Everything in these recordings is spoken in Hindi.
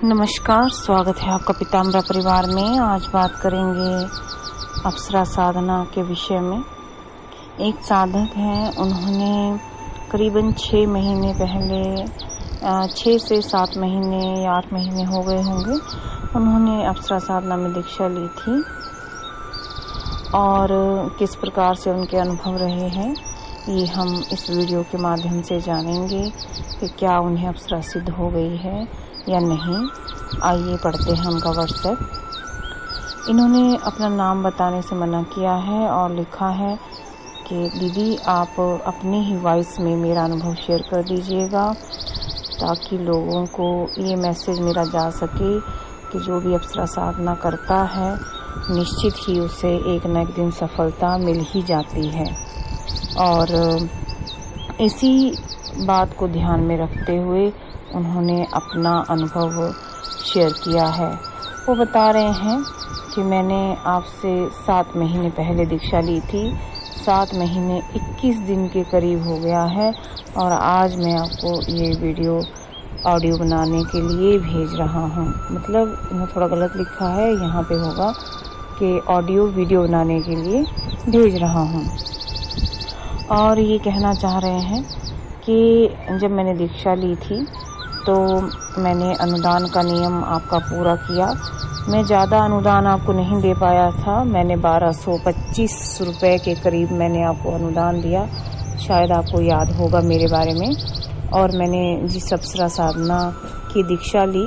नमस्कार, स्वागत है आपका पीताम्बरा परिवार में। आज बात करेंगे अप्सरा साधना के विषय में। एक साधक हैं, उन्होंने करीबन 6 महीने पहले 6 से 7 महीने या 8 महीने हो गए होंगे, उन्होंने अप्सरा साधना में दीक्षा ली थी और किस प्रकार से उनके अनुभव रहे हैं ये हम इस वीडियो के माध्यम से जानेंगे कि क्या उन्हें अप्सरा सिद्ध हो गई है या नहीं। आइए पढ़ते हैं उनका व्हाट्सएप। इन्होंने अपना नाम बताने से मना किया है और लिखा है कि दीदी आप अपनी ही वॉइस में मेरा अनुभव शेयर कर दीजिएगा ताकि लोगों को ये मैसेज मेरा जा सके कि जो भी अप्सरा साधना करता है निश्चित ही उसे एक न एक दिन सफलता मिल ही जाती है। और इसी बात को ध्यान में रखते हुए उन्होंने अपना अनुभव शेयर किया है। वो बता रहे हैं कि मैंने आपसे 7 महीने पहले दीक्षा ली थी, 7 महीने 21 दिन के करीब हो गया है और आज मैं आपको ये वीडियो ऑडियो बनाने के लिए भेज रहा हूँ। मतलब इन्होंने थोड़ा गलत लिखा है, यहाँ पे होगा कि ऑडियो वीडियो बनाने के लिए भेज रहा हूँ। और ये कहना चाह रहे हैं कि जब मैंने दीक्षा ली थी तो मैंने अनुदान का नियम आपका पूरा किया। मैं ज़्यादा अनुदान आपको नहीं दे पाया था, मैंने 1225 रुपये के करीब मैंने आपको अनुदान दिया, शायद आपको याद होगा मेरे बारे में। और मैंने जिस अप्सरा साधना की दीक्षा ली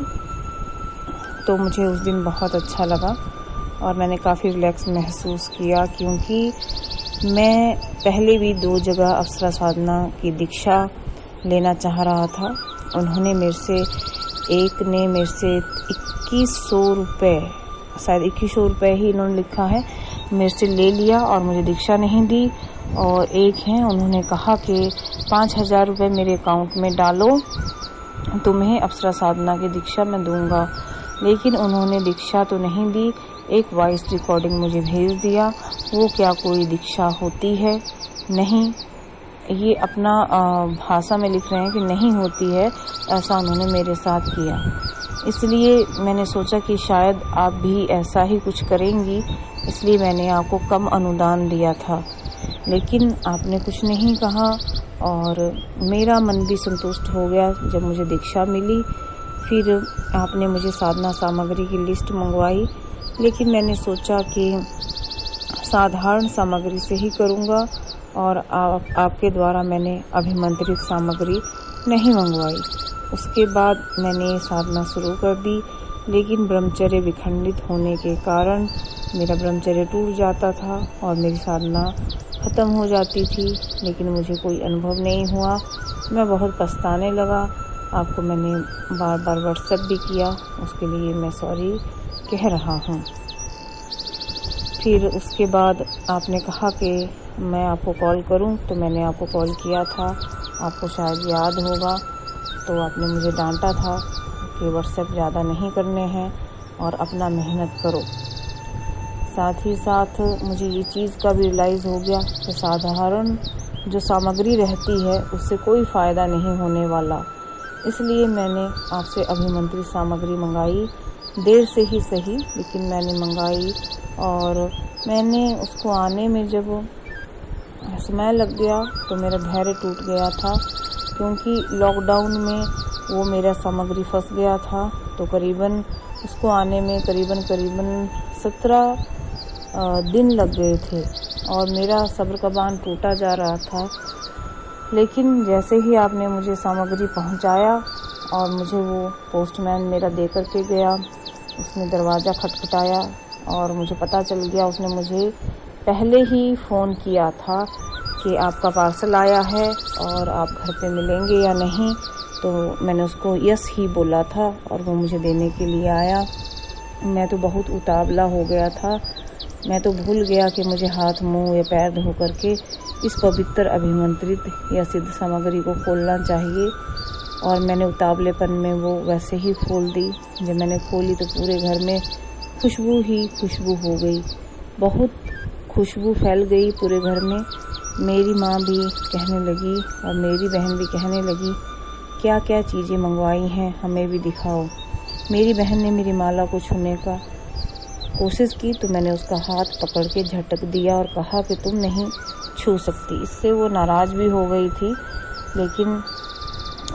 तो मुझे उस दिन बहुत अच्छा लगा और मैंने काफ़ी रिलैक्स महसूस किया, क्योंकि मैं पहले भी 2 जगह अप्सरा साधना की दीक्षा लेना चाह रहा था। उन्होंने मेरे से, एक ने मेरे से 2100 रुपये, शायद 2100 रुपये ही इन्होंने लिखा है, मेरे से ले लिया और मुझे दीक्षा नहीं दी। और एक हैं, उन्होंने कहा कि 5000 रुपये मेरे अकाउंट में डालो, तुम्हें अप्सरा साधना की दीक्षा मैं दूंगा। लेकिन उन्होंने दीक्षा तो नहीं दी, एक वॉइस रिकॉर्डिंग मुझे भेज दिया। वो क्या कोई दीक्षा होती है? नहीं, ये अपना भाषा में लिख रहे हैं कि नहीं होती है, ऐसा उन्होंने मेरे साथ किया। इसलिए मैंने सोचा कि शायद आप भी ऐसा ही कुछ करेंगी, इसलिए मैंने आपको कम अनुदान दिया था। लेकिन आपने कुछ नहीं कहा और मेरा मन भी संतुष्ट हो गया जब मुझे दीक्षा मिली। फिर आपने मुझे साधना सामग्री की लिस्ट मंगवाई, लेकिन मैंने सोचा कि साधारण सामग्री से ही करूँगा और आपके द्वारा मैंने अभिमंत्रित सामग्री नहीं मंगवाई। उसके बाद मैंने साधना शुरू कर दी, लेकिन ब्रह्मचर्य विखंडित होने के कारण मेरा ब्रह्मचर्य टूट जाता था और मेरी साधना ख़त्म हो जाती थी, लेकिन मुझे कोई अनुभव नहीं हुआ। मैं बहुत पछताने लगा। आपको मैंने बार बार व्हाट्सएप भी किया, उसके लिए मैं सॉरी कह रहा हूँ। फिर उसके बाद आपने कहा कि मैं आपको कॉल करूं, तो मैंने आपको कॉल किया था, आपको शायद याद होगा। तो आपने मुझे डांटा था कि व्हाट्सएप ज़्यादा नहीं करने हैं और अपना मेहनत करो। साथ ही साथ मुझे ये चीज़ का भी रियलाइज़ हो गया कि साधारण जो सामग्री रहती है उससे कोई फ़ायदा नहीं होने वाला। इसलिए मैंने आपसे अभिमंत्रित सामग्री मंगाई, देर से ही सही, लेकिन मैंने मंगाई। और मैंने उसको आने में जब समय लग गया तो मेरा धैर्य टूट गया था, क्योंकि लॉकडाउन में वो मेरा सामग्री फंस गया था। तो करीबन उसको आने में करीबन 17 दिन लग गए थे और मेरा सब्र का बांध टूटा जा रहा था। लेकिन जैसे ही आपने मुझे सामग्री पहुंचाया और मुझे वो पोस्टमैन मेरा दे कर के गया, उसने दरवाज़ा खटखटाया और मुझे पता चल गया, उसने मुझे पहले ही फ़ोन किया था कि आपका पार्सल आया है और आप घर पे मिलेंगे या नहीं। तो मैंने उसको यस ही बोला था और वो मुझे देने के लिए आया। मैं तो बहुत उतावला हो गया था, मैं तो भूल गया कि मुझे हाथ मुंह या पैर धो करके इस पवित्र अभिमंत्रित या सिद्ध सामग्री को खोलना चाहिए। और मैंने उतावलेपन में वो वैसे ही खोल दी। जब मैंने खोली तो पूरे घर में खुशबू ही खुशबू हो गई, बहुत खुशबू फैल गई पूरे घर में। मेरी माँ भी कहने लगी और मेरी बहन भी कहने लगी, क्या क्या चीज़ें मंगवाई हैं, हमें भी दिखाओ। मेरी बहन ने मेरी माला को छूने का कोशिश की तो मैंने उसका हाथ पकड़ के झटक दिया और कहा कि तुम नहीं छू सकती। इससे वो नाराज़ भी हो गई थी, लेकिन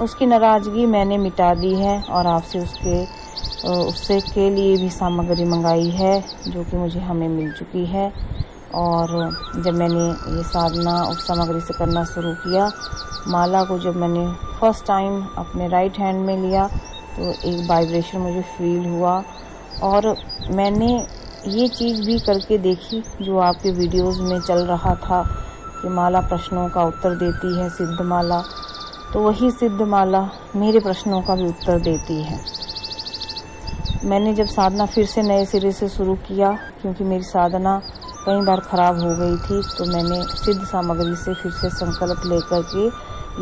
उसकी नाराज़गी मैंने मिटा दी है और आपसे उससे के लिए भी सामग्री मंगाई है, जो कि मुझे हमें मिल चुकी है। और जब मैंने ये साधना उस सामग्री से करना शुरू किया, माला को जब मैंने फर्स्ट टाइम अपने राइट हैंड में लिया तो एक वाइब्रेशन मुझे फील हुआ। और मैंने ये चीज़ भी करके देखी जो आपके वीडियोस में चल रहा था कि माला प्रश्नों का उत्तर देती है, सिद्ध माला। तो वही सिद्ध माला मेरे प्रश्नों का भी उत्तर देती है। मैंने जब साधना फिर से नए सिरे से शुरू किया, क्योंकि मेरी साधना कई बार ख़राब हो गई थी, तो मैंने सिद्ध सामग्री से फिर से संकल्प लेकर के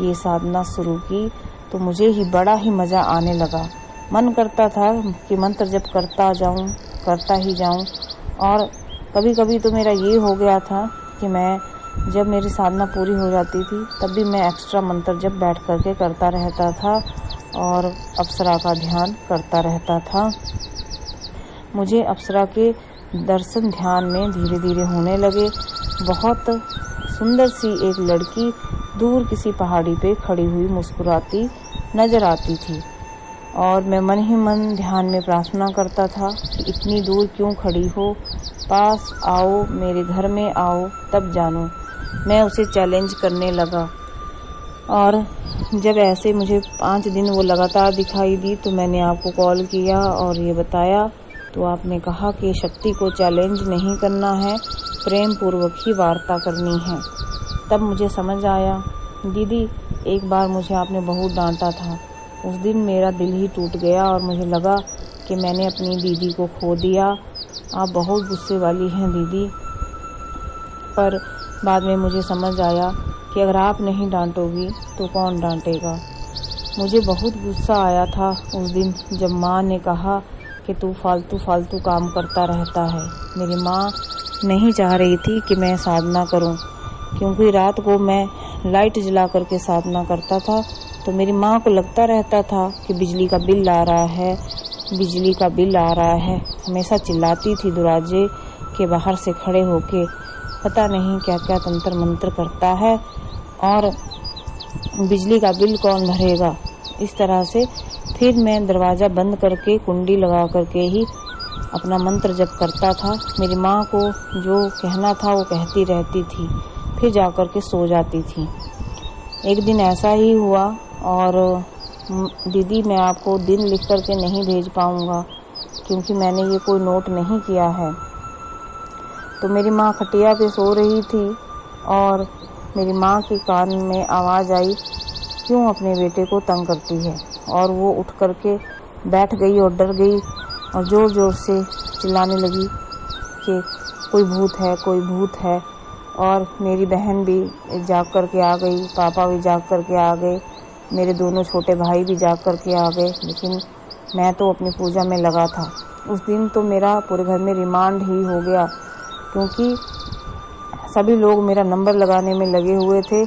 ये साधना शुरू की। तो मुझे ही बड़ा ही मज़ा आने लगा। मन करता था कि मंत्र जब करता ही जाऊं। और कभी कभी तो मेरा ये हो गया था कि मैं जब मेरी साधना पूरी हो जाती थी तब भी मैं एक्स्ट्रा मंत्र जब बैठ करके करता रहता था और अप्सरा का ध्यान करता रहता था। मुझे अप्सरा के दर्शन ध्यान में धीरे धीरे होने लगे। बहुत सुंदर सी एक लड़की दूर किसी पहाड़ी पे खड़ी हुई मुस्कुराती नजर आती थी और मैं मन ही मन ध्यान में प्रार्थना करता था कि इतनी दूर क्यों खड़ी हो, पास आओ, मेरे घर में आओ, तब जानो। मैं उसे चैलेंज करने लगा और जब ऐसे मुझे 5 दिन वो लगातार दिखाई दी तो मैंने आपको कॉल किया और ये बताया। तो आपने कहा कि शक्ति को चैलेंज नहीं करना है, प्रेम पूर्वक ही वार्ता करनी है। तब मुझे समझ आया, दीदी एक बार मुझे आपने बहुत डांटा था। उस दिन मेरा दिल ही टूट गया और मुझे लगा कि मैंने अपनी दीदी को खो दिया। आप बहुत गुस्से वाली हैं दीदी। पर बाद में मुझे समझ आया कि अगर आप नहीं डांटोगी तो कौन डांटेगा। मुझे बहुत गुस्सा आया था उस दिन जब माँ ने कहा कि तू फालतू काम करता रहता है। मेरी माँ नहीं चाह रही थी कि मैं साधना करूं, क्योंकि रात को मैं लाइट जला करके साधना करता था। तो मेरी माँ को लगता रहता था कि बिजली का बिल आ रहा है, बिजली का बिल आ रहा है। हमेशा चिल्लाती थी दरवाजे के बाहर से खड़े होके, पता नहीं क्या क्या तंत्र मंत्र करता है और बिजली का बिल कौन भरेगा। इस तरह से फिर मैं दरवाज़ा बंद करके कुंडी लगा करके ही अपना मंत्र जप करता था। मेरी माँ को जो कहना था वो कहती रहती थी, फिर जाकर के सो जाती थी। एक दिन ऐसा ही हुआ और दीदी मैं आपको दिन लिख करके नहीं भेज पाऊँगा, क्योंकि मैंने ये कोई नोट नहीं किया है। तो मेरी माँ खटिया पे सो रही थी और मेरी माँ के कान में आवाज़ आई, क्यों अपने बेटे को तंग करती है। और वो उठ करके बैठ गई और डर गई और ज़ोर ज़ोर से चिल्लाने लगी कि कोई भूत है, कोई भूत है। और मेरी बहन भी जाग कर के आ गई, पापा भी जाग कर के आ गए, मेरे दोनों छोटे भाई भी जाग कर के आ गए, लेकिन मैं तो अपनी पूजा में लगा था। उस दिन तो मेरा पूरे घर में रिमांड ही हो गया, क्योंकि सभी लोग मेरा नंबर लगाने में लगे हुए थे।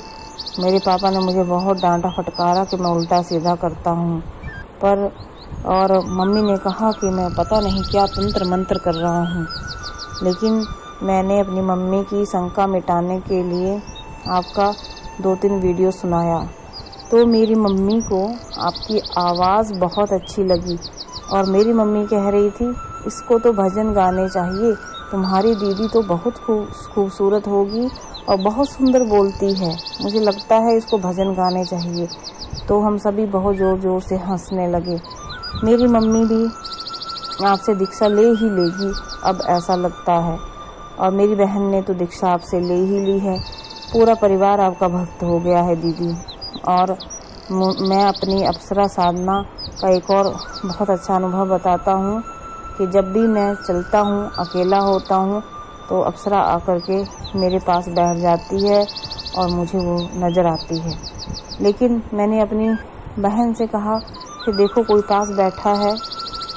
मेरे पापा ने मुझे बहुत डांटा फटकारा कि मैं उल्टा सीधा करता हूँ, और मम्मी ने कहा कि मैं पता नहीं क्या तंत्र मंत्र कर रहा हूँ। लेकिन मैंने अपनी मम्मी की शंका मिटाने के लिए आपका 2-3 वीडियो सुनाया, तो मेरी मम्मी को आपकी आवाज़ बहुत अच्छी लगी और मेरी मम्मी कह रही थी इसको तो भजन गाने चाहिए, तुम्हारी दीदी तो बहुत खूबसूरत होगी और बहुत सुंदर बोलती है, मुझे लगता है इसको भजन गाने चाहिए। तो हम सभी बहुत ज़ोर ज़ोर से हंसने लगे। मेरी मम्मी भी आपसे दीक्षा ले ही लेगी अब ऐसा लगता है, और मेरी बहन ने तो दीक्षा आपसे ले ही ली है। पूरा परिवार आपका भक्त हो गया है दीदी। और मैं अपनी अप्सरा साधना का एक और बहुत अच्छा अनुभव बताता हूँ कि जब भी मैं चलता हूँ, अकेला होता हूँ, तो अप्सरा आकर के मेरे पास बैठ जाती है और मुझे वो नज़र आती है। लेकिन मैंने अपनी बहन से कहा कि देखो कोई पास बैठा है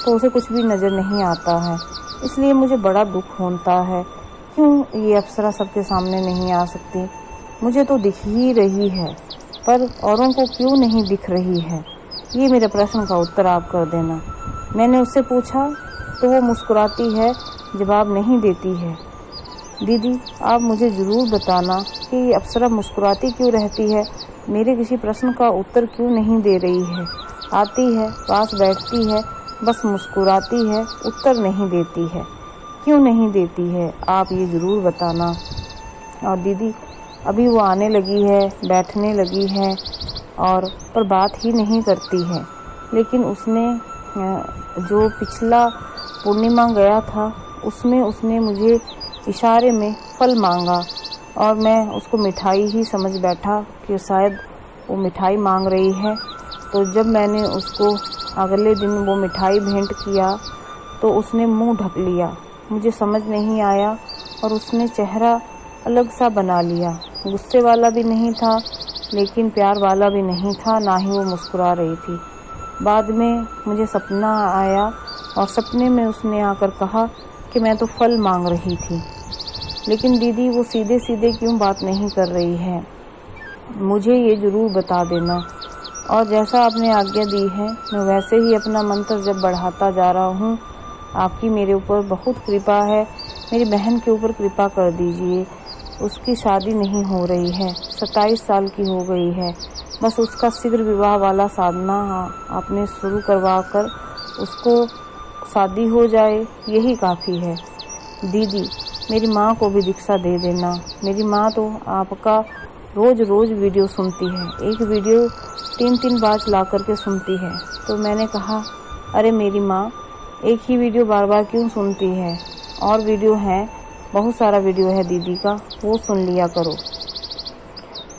तो उसे कुछ भी नज़र नहीं आता है, इसलिए मुझे बड़ा दुख होता है, क्यों ये अप्सरा सबके सामने नहीं आ सकती। मुझे तो दिख ही रही है, पर औरों को क्यों नहीं दिख रही है। ये मेरे प्रश्न का उत्तर आप कर देना। मैंने उससे पूछा तो वो मुस्कुराती है, जवाब नहीं देती है। दीदी, आप मुझे ज़रूर बताना कि ये अप्सरा मुस्कुराती क्यों रहती है, मेरे किसी प्रश्न का उत्तर क्यों नहीं दे रही है। आती है, पास बैठती है, बस मुस्कुराती है, उत्तर नहीं देती है। क्यों नहीं देती है, आप ये ज़रूर बताना। और दीदी, अभी वो आने लगी है, बैठने लगी है और पर बात ही नहीं करती है। लेकिन उसने जो पिछला पूर्णिमा गया था उसमें उसने मुझे इशारे में फल मांगा और मैं उसको मिठाई ही समझ बैठा कि शायद वो मिठाई मांग रही है। तो जब मैंने उसको अगले दिन वो मिठाई भेंट किया तो उसने मुंह ढक लिया। मुझे समझ नहीं आया और उसने चेहरा अलग सा बना लिया। गुस्से वाला भी नहीं था लेकिन प्यार वाला भी नहीं था, ना ही वो मुस्कुरा रही थी। बाद में मुझे सपना आया और सपने में उसने आकर कहा कि मैं तो फल मांग रही थी। लेकिन दीदी, वो सीधे सीधे क्यों बात नहीं कर रही है, मुझे ये ज़रूर बता देना। और जैसा आपने आज्ञा दी है मैं वैसे ही अपना मंत्र जब बढ़ाता जा रहा हूँ। आपकी मेरे ऊपर बहुत कृपा है। मेरी बहन के ऊपर कृपा कर दीजिए। उसकी शादी नहीं हो रही है, 27 साल की हो गई है। बस उसका शीघ्र विवाह वाला साधना आपने शुरू करवा कर उसको शादी हो जाए, यही काफ़ी है। दीदी, मेरी माँ को भी दीक्षा दे देना। मेरी माँ तो आपका रोज़ रोज़ वीडियो सुनती है, एक वीडियो 3-3 बार ला करके सुनती है। तो मैंने कहा, अरे मेरी माँ, एक ही वीडियो बार बार क्यों सुनती है, और वीडियो हैं, बहुत सारा वीडियो है दीदी का, वो सुन लिया करो।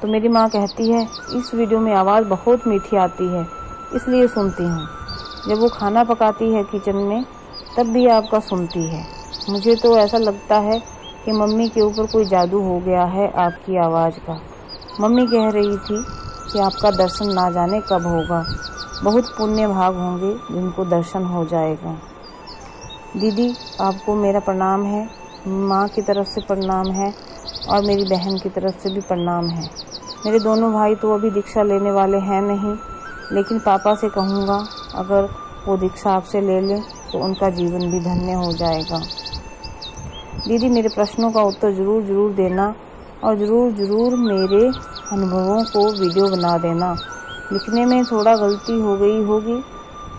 तो मेरी माँ कहती है, इस वीडियो में आवाज़ बहुत मीठी आती है इसलिए सुनती हूँ। जब वो खाना पकाती है किचन में तब भी आपका सुनती है। मुझे तो ऐसा लगता है कि मम्मी के ऊपर कोई जादू हो गया है आपकी आवाज़ का। मम्मी कह रही थी कि आपका दर्शन ना जाने कब होगा, बहुत पुण्य भाग होंगे जिनको दर्शन हो जाएगा। दीदी, आपको मेरा प्रणाम है, माँ की तरफ से प्रणाम है और मेरी बहन की तरफ से भी प्रणाम है। मेरे दोनों भाई तो अभी दीक्षा लेने वाले हैं नहीं, लेकिन पापा से कहूँगा अगर वो दीक्षा आपसे ले लें तो उनका जीवन भी धन्य हो जाएगा। दीदी, मेरे प्रश्नों का उत्तर ज़रूर देना और ज़रूर मेरे अनुभवों को वीडियो बना देना। लिखने में थोड़ा गलती हो गई होगी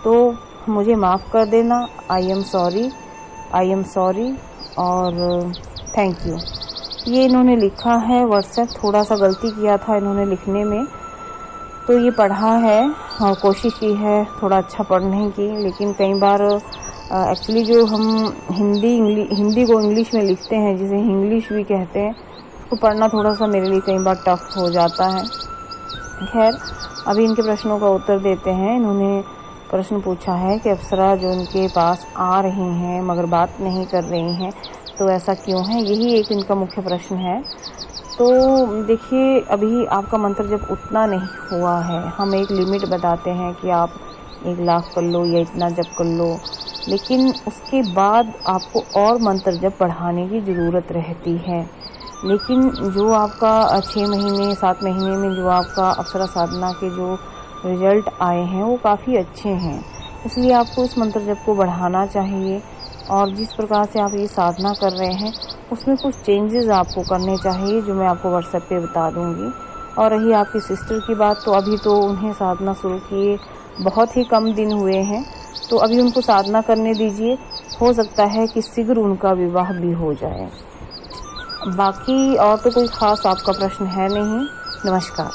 तो मुझे माफ़ कर देना। आई एम सॉरी और थैंक यू। ये इन्होंने लिखा है व्हाट्सएप, थोड़ा सा गलती किया था इन्होंने लिखने में, तो ये पढ़ा है और कोशिश की है थोड़ा अच्छा पढ़ने की। लेकिन कई बार एक्चुअली जो हम हिंदी को इंग्लिश में लिखते हैं, जिसे इंग्लिश भी कहते हैं, उसको पढ़ना थोड़ा सा मेरे लिए कई बार टफ हो जाता है। खैर, अभी इनके प्रश्नों का उत्तर देते हैं। इन्होंने प्रश्न पूछा है कि अप्सरा जो उनके पास आ रही हैं मगर बात नहीं कर रही हैं, तो ऐसा क्यों है, यही एक इनका मुख्य प्रश्न है। तो देखिए, अभी आपका मंत्र जब उतना नहीं हुआ है, हम एक लिमिट बताते हैं कि आप 1 लाख कर लो या इतना जप कर लो, लेकिन उसके बाद आपको और मंत्र जप बढ़ाने की ज़रूरत रहती है। लेकिन जो आपका 6 महीने 7 महीने में जो आपका अप्सरा साधना के जो रिजल्ट आए हैं वो काफ़ी अच्छे हैं, इसलिए आपको इस मंत्र जप को बढ़ाना चाहिए। और जिस प्रकार से आप ये साधना कर रहे हैं उसमें कुछ चेंजेस आपको करने चाहिए, जो मैं आपको व्हाट्सएप पे बता दूंगी। और रही आपकी सिस्टर की बात, तो अभी तो उन्हें साधना शुरू किए बहुत ही कम दिन हुए हैं, तो अभी उनको साधना करने दीजिए। हो सकता है कि शीघ्र उनका विवाह भी हो जाए। बाकी और तो कोई ख़ास आपका प्रश्न है नहीं। नमस्कार।